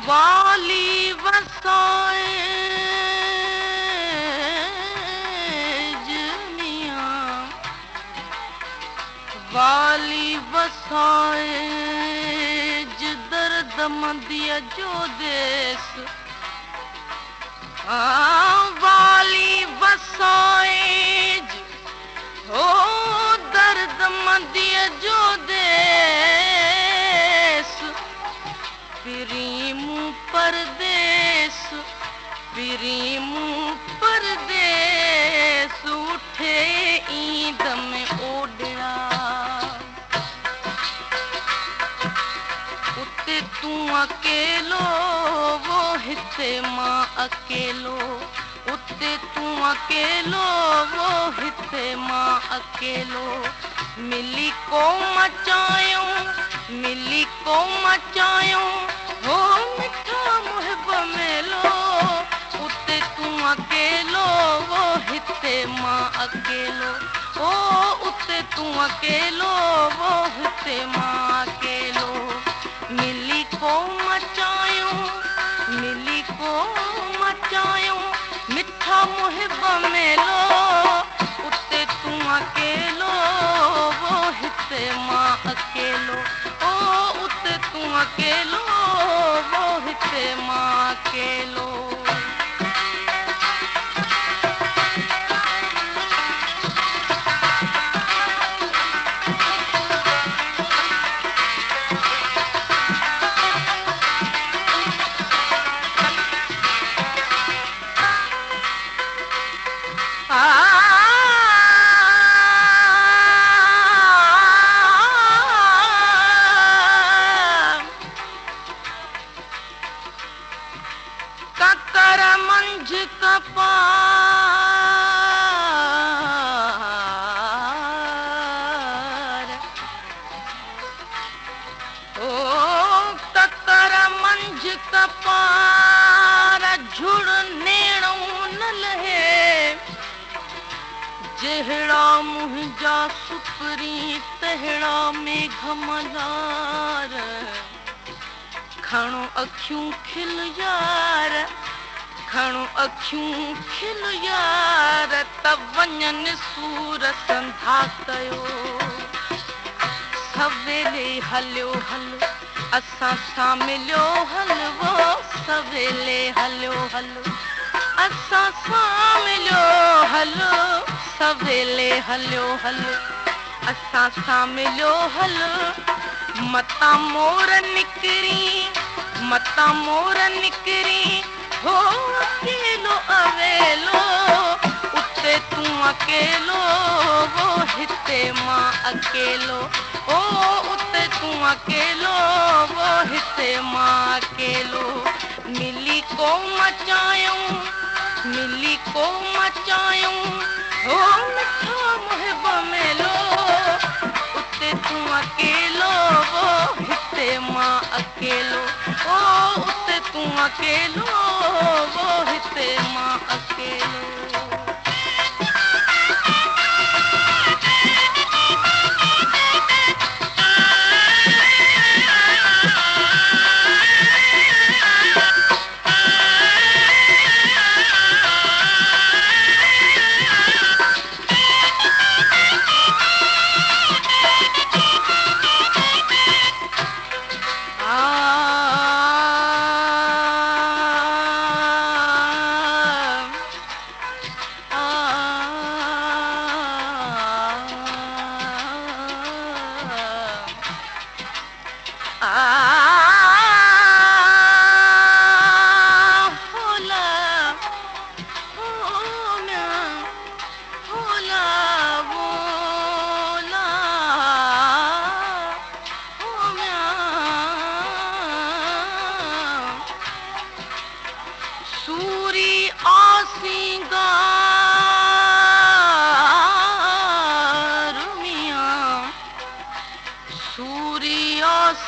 वाली वसाए जनिया, वाली वसाए जिधर दमदिया जो देश, वाली वसाए हो दर्द मंदिया जो देश, प्रीमू परदेश, प्रीमू परदेश उठे ईद में ओढ़िया, उते तू अकेलो वो हिते मां अकेलो, उते तू अकेलो वो हिते मां अकेलो, मिली को मचायूं, मिली को मचायूं हो मिठा मुहिब मेलो, उते तू अकेलो वो हिते मां अकेलो, ओ उते तू अकेलो वो हिते मां अकेलो, मिली को मचायूं, मिली को मचायूं मिठा मुहिब मेलो, उते तू अकेलो वो हिते मां अकेलो, ओ उते तू अकेलो वो हिते मां अकेलो। ककर मंझ कपार, ओ ककर मंझ कपार झुड़ नेणो न लहे, जहिड़ा मुंहिंजा सुपरी तहिड़ा मेघ मल्हार, खणो अखियूं खिल यार, खणो अखियूं खिल यार त वञनि सूर संधा कयो, सवेले हलियो हल असां सां मिलियो हल वो सवेले हलियो हल असां सां मिलियो हल, सवेले हलियो हल असां सां मिलियो हल, मता मोर निकरी, मता मोर निकरी हो अकेलो अवेलो, उते तू अकेलो वो हिते मां अकेलो, ओ उते तू अकेलो वो हिते मां अकेलो, मिली को मचायूं, मिली को मचायूं हो मिठा मुहिब मेलो, उते तू अकेलो वो हिते मां अकेलो, ओ उते तू अकेलो वो हिते मां अकेलो।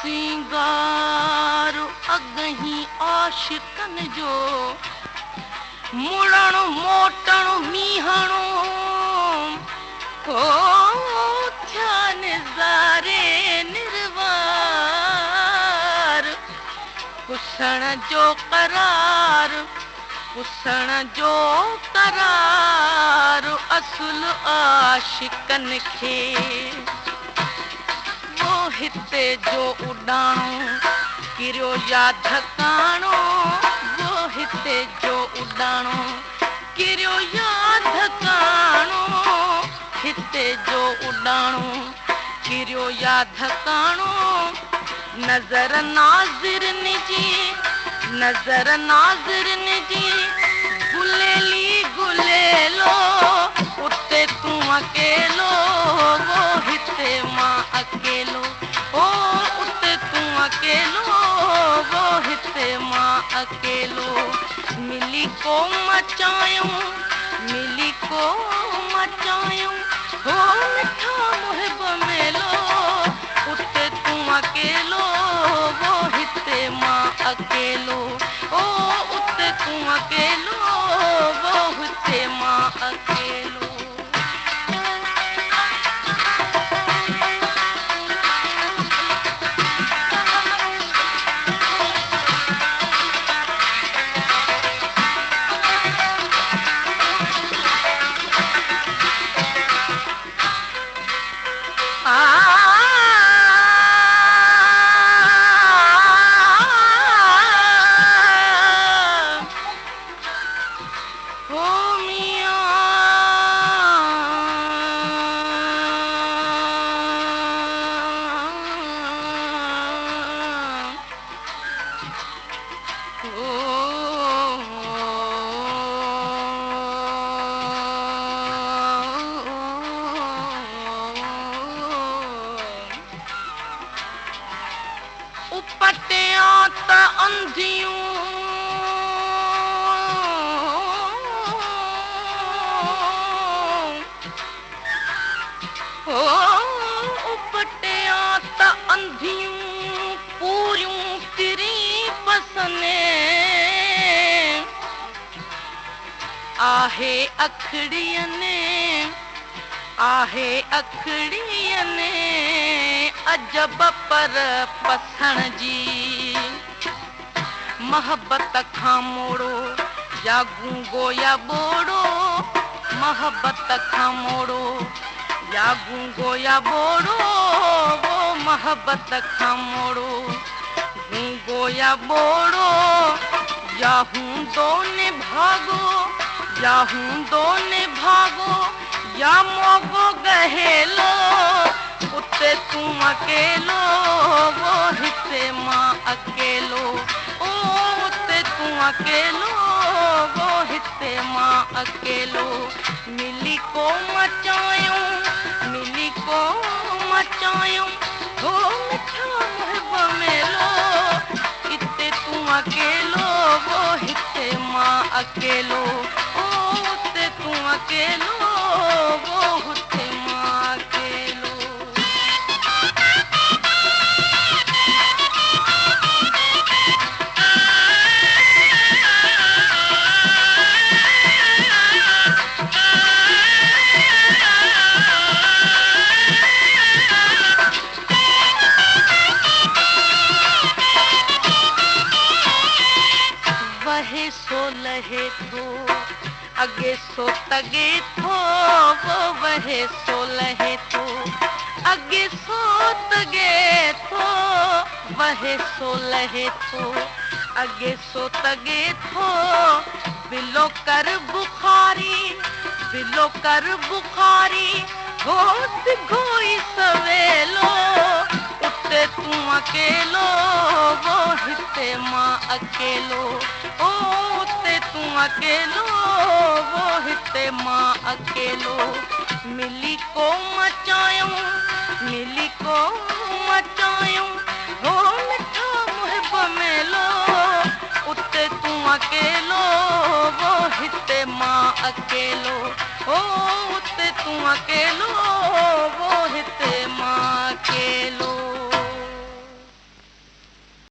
सिंगार अगही आशिकन जो मुड़ण मोटण मीहणो हो थिया निज़ारे निर्वार पुसण जो करार पुसण जो करार असुल आशिकन खे वो हिते जो उडाणो किरियो या धकाणो वो हिते जो उडाणो किरियो या धकाणो हिते जो उडाणो किरियो या धकाणो नज़र नाज़िरन जी नज़र नाज़िरन जी गुलेली गुलेलो उते तूं अकेलो वो हिते मां अकेलो ओ उते तूं अकेलो वो हिते मां अकेलो मिली को मचायूं मिली को मचायूं हो मिठा मुहिब मेलो उते तूं अकेलो वो हिते मां अकेलो ओ उते तूं अकेलो वो हिते मां अकेलो उपटिया त अंधियूं हो उपटिया त अंधियूं पूरियूं किरी पसने आहे अखड़ियन अजब पर पसण जी मोहब्बत खां मोड़ो या गूंगो या बोड़ो मोहब्बत खां मोड़ो या गूंगो या बोड़ो वो मोहब्बत खां मोड़ो गूंगो या बोड़ो या हूंदो ने भागो या हूंदो ने भागो या मोगो गहेलो उते तूं अकेलो वो हिते मां अकेलो ओ उते तूं अकेलो वो हिते मां अकेलो मिली को मचायूं हो मिठा मुहिब मेलो इते तूं अकेलो वो हिते मां अकेलो ओ उते तूं अकेलो वो हुते मां अकेलो वहे सो लहे थो अगे सो तगे थो वो वहे सो लहे थो अगे सो तगे थो वहे सो लहे थो अगे सो तगे थो बिलो कर बुखारी हो दिघोई सवेलो उते तूं अकेलो वो हिते मां अकेलो ओ उते तूं अकेलो वो हिते मां अकेलो मिली को मचायूं हो मिठा मुहिब मेलो उते तूं अकेलो वो हिते मां अकेलो ओ उते तूं अकेलो वो हिते मां अकेलो